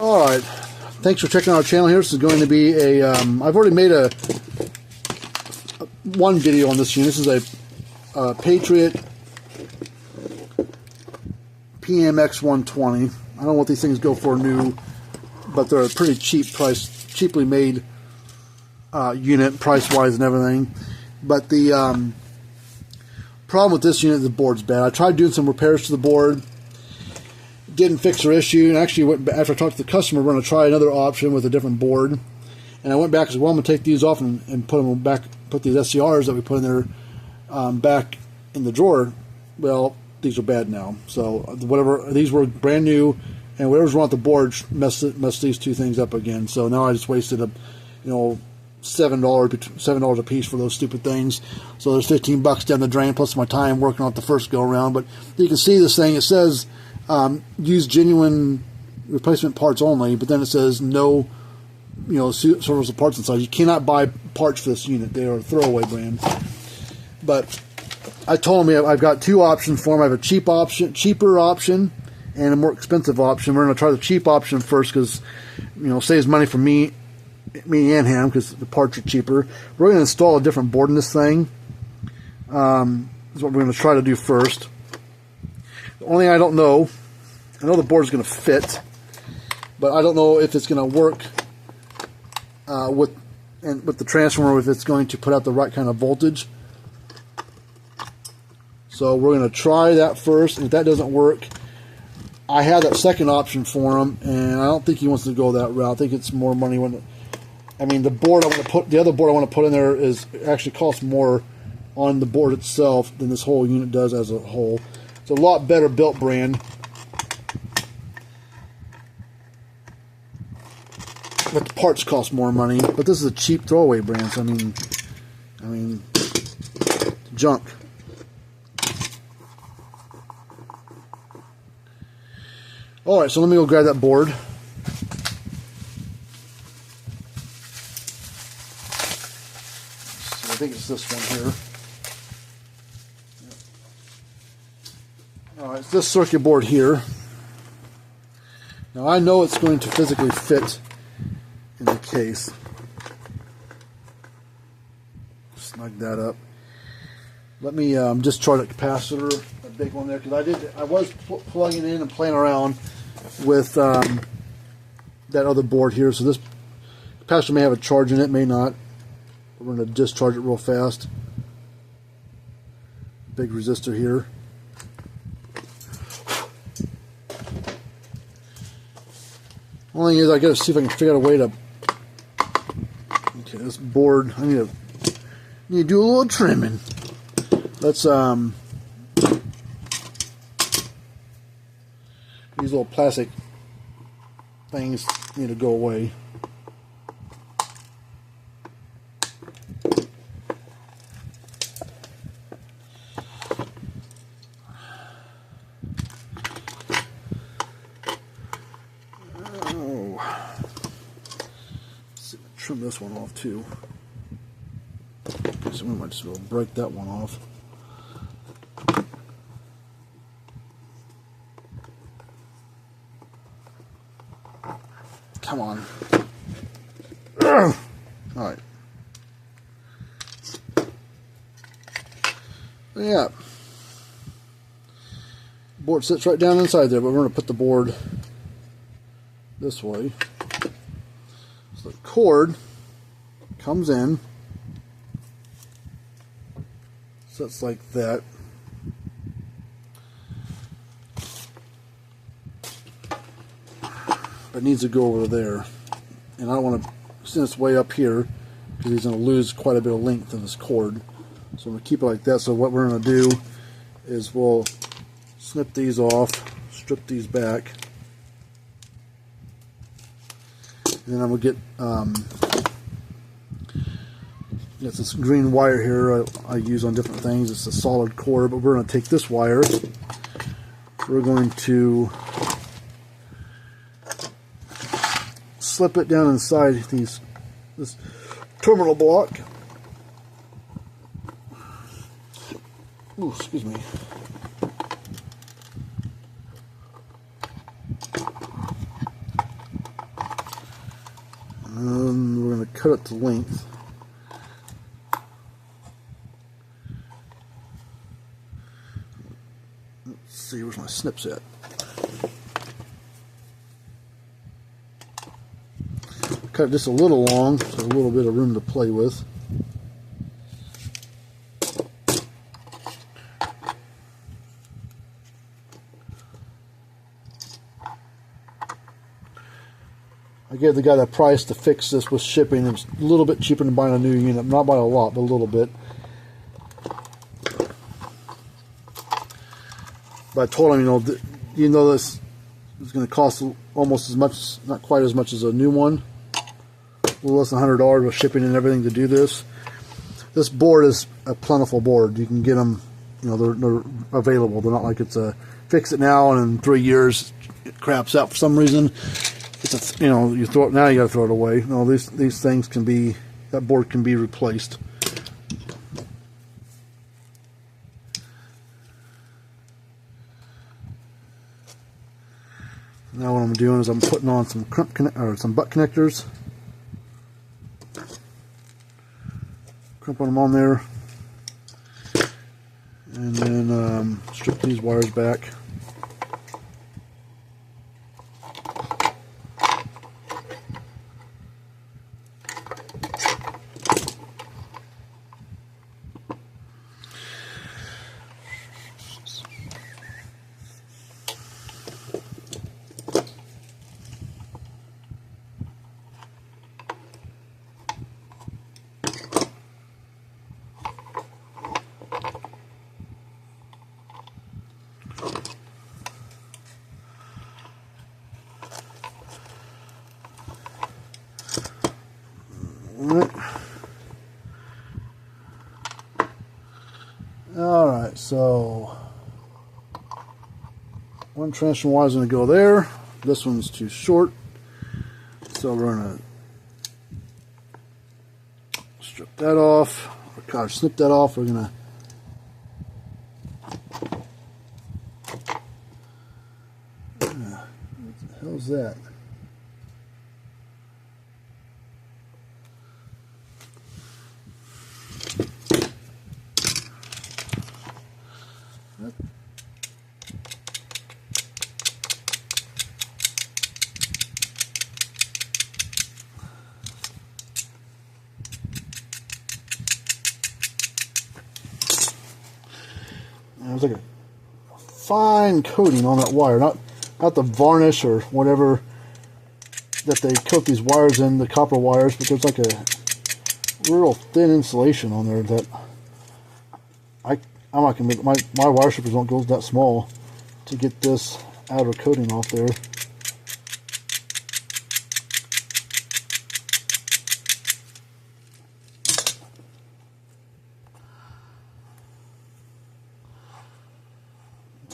Alright, thanks for checking out our channel here. This is going to be a, I've already made one video on this unit. This is a Patriot PMX 120. I don't know what these things go for new, but they're a pretty cheaply made unit, price-wise and everything. But the problem with this unit, the board's bad. I tried doing some repairs to the board. Didn't fix their issue, and actually went, after I talked to the customer, we're going to try another option with a different board. And I went back and said, well, I'm going to take these off and put them back, put these SCRs that we put in there back in the drawer. Well, these are bad now. So whatever, these were brand new, and whatever's wrong with the board messed these two things up again. So now I just wasted $7 a piece for those stupid things. So there's $15 down the drain, plus my time working on it the first go around. But you can see this thing. It says use genuine replacement parts only, but then it says no, serviceable parts inside. You cannot buy parts for this unit. They are a throwaway brand. But I told him I've got two options for them. I have a cheaper option, and a more expensive option. We're going to try the cheap option first because, saves money for me and him because the parts are cheaper. We're going to install a different board in this thing. Is what we're going to try to do first. The only thing I don't know, I know the board is going to fit, but I don't know if it's going to work with the transformer, if it's going to put out the right kind of voltage. So we're going to try that first, and if that doesn't work, I have that second option for him, and I don't think he wants to go that route. I think it's more money the board the other board I want to put in there actually costs more on the board itself than this whole unit does as a whole. It's a lot better built brand, but the parts cost more money. But this is a cheap throwaway brand, so I mean, junk. All right, so let me go grab that board. I think it's this one here. All right, it's this circuit board here. Now I know it's going to physically fit in the case. Snug that up. Let me discharge the capacitor, a big one there, because I was plugging in and playing around with that other board here. So this capacitor may have a charge in it, may not. We're going to discharge it real fast. Big resistor here. Only thing is, I got to see if I can figure out a way to. Okay, this board, I need to do a little trimming. Let's these little plastic things need to go away. Trim this one off too. So we might just go break that one off. Come on. Alright. Yeah. Board sits right down inside there, but we're going to put the board this way. So the cord comes in, sits like that. But it needs to go over there, and I don't want to send this way up here because he's going to lose quite a bit of length in this cord. So I'm going to keep it like that. So what we're going to do is we'll snip these off, strip these back, and then I'm going to get this green wire here I use on different things. It's a solid cord, but we're going to take this wire. We're going to slip it down inside this terminal block. Ooh, excuse me. and we're going to cut it to length. Let's see, where's my snips at? Cut it just a little long, so a little bit of room to play with. I gave the guy the price to fix this with shipping. It's a little bit cheaper than buying a new unit. Not by a lot, but a little bit. But I told him, this is going to cost almost as much, not quite as much as a new one. A little less than $100 with shipping and everything to do this. This board is a plentiful board. You can get them, they're available. They're not like it's a fix it now and in 3 years it craps out for some reason. It's you throw it now, you got to throw it away. No, these things can be, that board can be replaced. Now what I'm doing is I'm putting on some some butt connectors. Crimping them on there, and then strip these wires back. Alright, so one transmission wire is going to go there. This one's too short, so we're going to strip that off, or snip that off. We're going to what the hell's that? There's like a fine coating on that wire, not the varnish or whatever that they coat these wires in, the copper wires, but there's like a real thin insulation on there that I'm not gonna make, my wire strippers don't go that small to get this outer coating off there.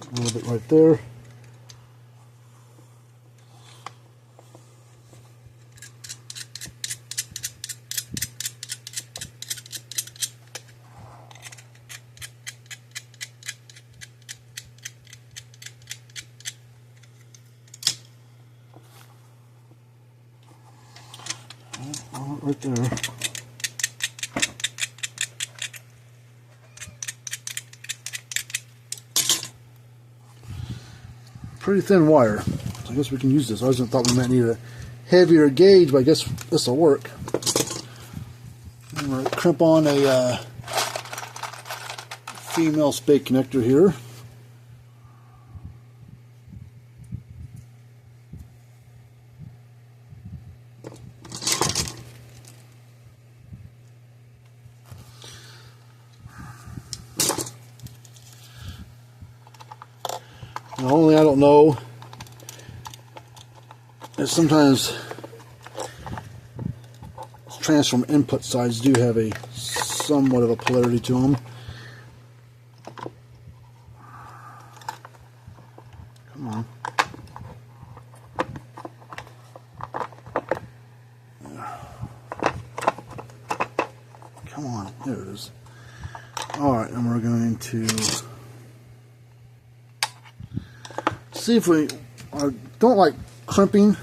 A little bit right there. Right there. Pretty thin wire, so I guess we can use this. I thought we might need a heavier gauge, but I guess this will work. I'm going to crimp on a female spade connector here. The only I don't know is sometimes transform input sides do have a somewhat of a polarity to them. Come on. Come on, there it is. Alright, and we're going to see if we don't like crimping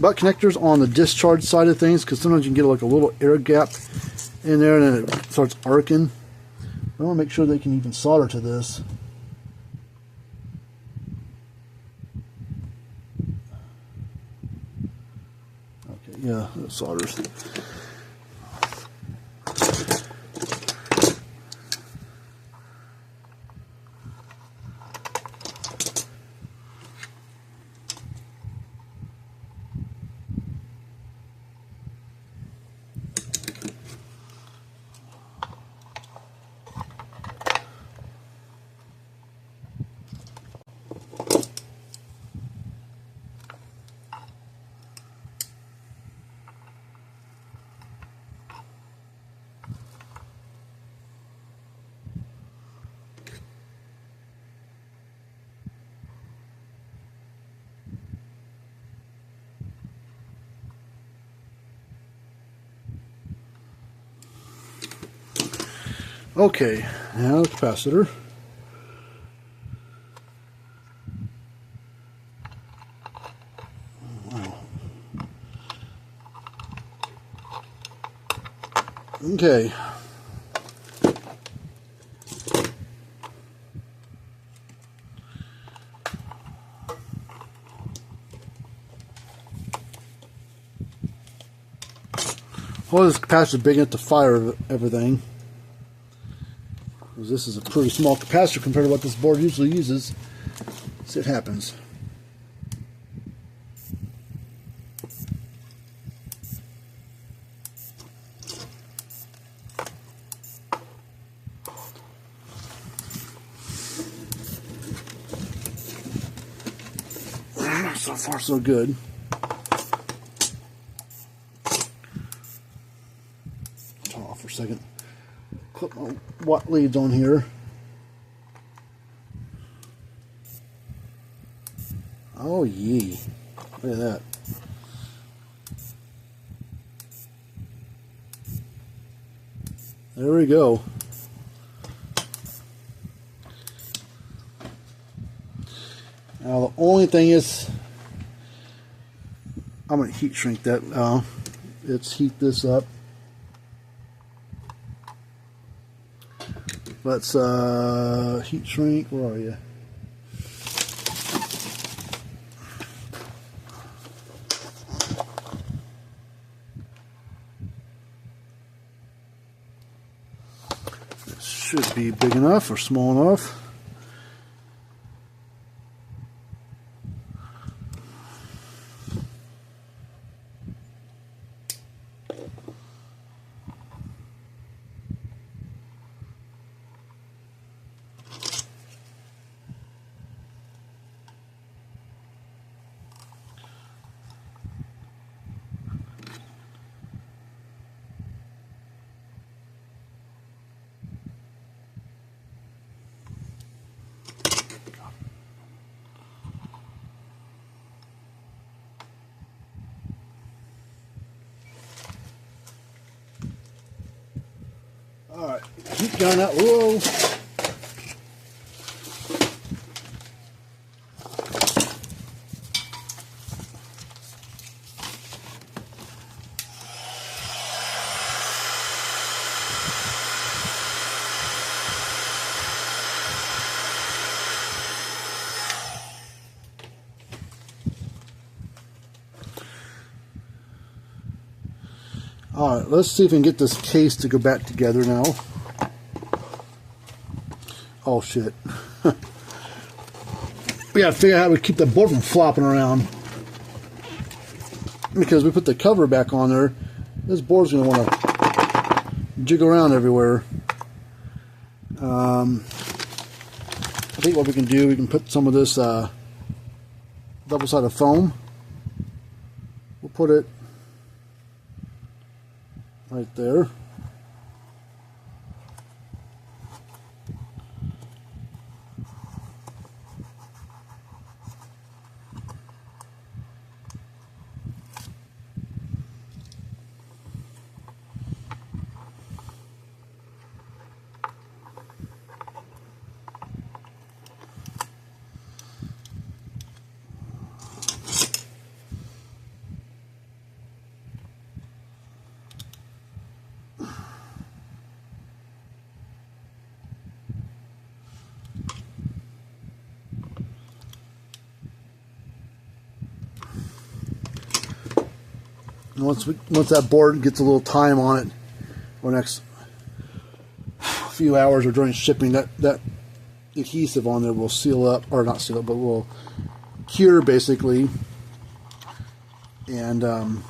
butt connectors on the discharge side of things, because sometimes you can get like a little air gap in there and then it starts arcing. I want to make sure they can even solder to this. Okay, yeah, it solders. Okay, now the capacitor. Okay. Well, this capacitor is big enough to fire everything. This is a pretty small capacitor compared to what this board usually uses. See what happens. So far, so good. Turn off for a second. Put my watt leads on here. Oh, yee. Look at that. There we go. Now, the only thing is, I'm going to heat shrink that now. Let's heat this up. Let's heat shrink. Where are you? This should be big enough or small enough. Alright, keep going out low. Alright, let's see if we can get this case to go back together now. Oh shit. We gotta figure out how to keep the board from flopping around. Because we put the cover back on there, this board's gonna want to jiggle around everywhere. I think what we can do, we can put some of this double-sided foam. We'll put it right there. And once that board gets a little time on it, or next few hours or during shipping, that adhesive on there will seal up, or not seal up, but will cure basically, and you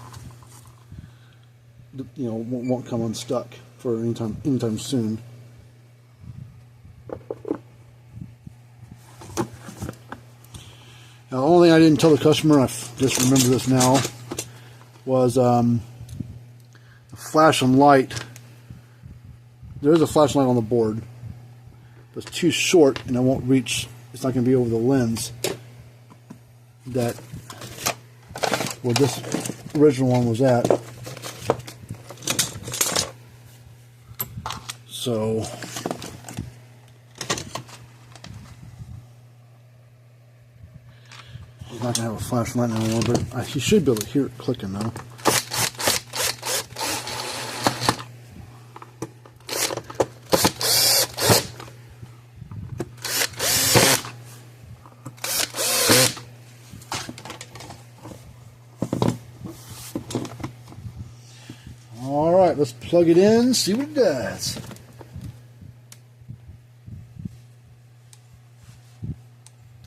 know, won't come unstuck for anytime soon. Now, the only thing I didn't tell the customer, I just remember this now, was the flash and light. There is a flashlight on the board, but it's too short and it won't reach. It's not going to be over the lens that where this original one was at. So he's not going to have a flashlight anymore, but he should be able to hear it clicking now. Alright, let's plug it in, see what it does.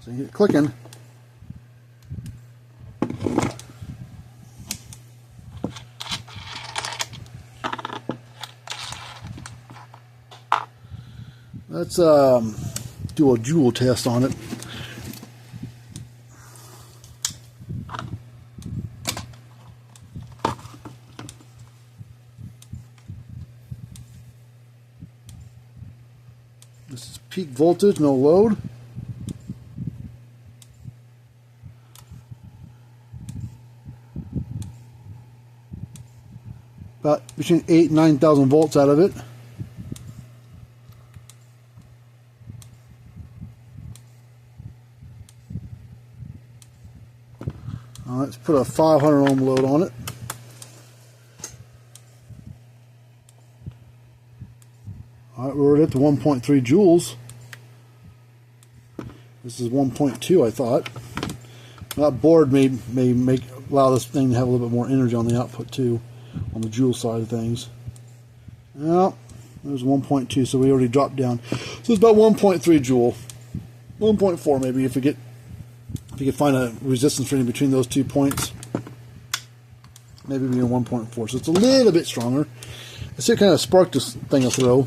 So you get it clicking. Let's do a joule test on it. This is peak voltage, no load. About between 8,000 and 9,000 volts out of it. Let's put a 500 ohm load on it. Alright, we're at the 1.3 joules. This is 1.2, I thought. That board may allow this thing to have a little bit more energy on the output too, on the joule side of things. Yeah, there's 1.2, so we already dropped down. So it's about 1.3 joule, 1.4 maybe if you could find a resistance rating between those 2 points. Maybe be a 1.4, so it's a little bit stronger. I see it kind of sparked this thing a throw.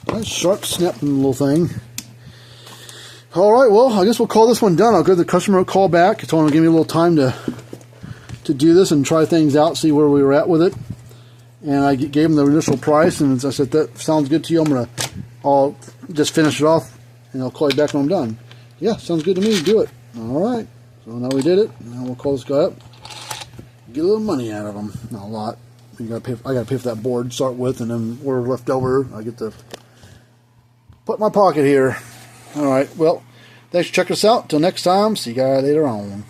Nice sharp snapping little thing. Alright, well, I guess we'll call this one done. I'll give the customer a call back. I told him to give me a little time to do this and try things out, see where we were at with it. And I gave him the initial price, and I said, that sounds good to you. I'll just finish it off, and I'll call you back when I'm done. Yeah, sounds good to me. Do it. Alright, so now we did it. Now we'll call this guy up. Get a little money out of him. Not a lot. I got to pay for that board to start with, and then whatever left over, I get to put in my pocket here. Alright, well, thanks for checking us out. Till next time, see you guys later on.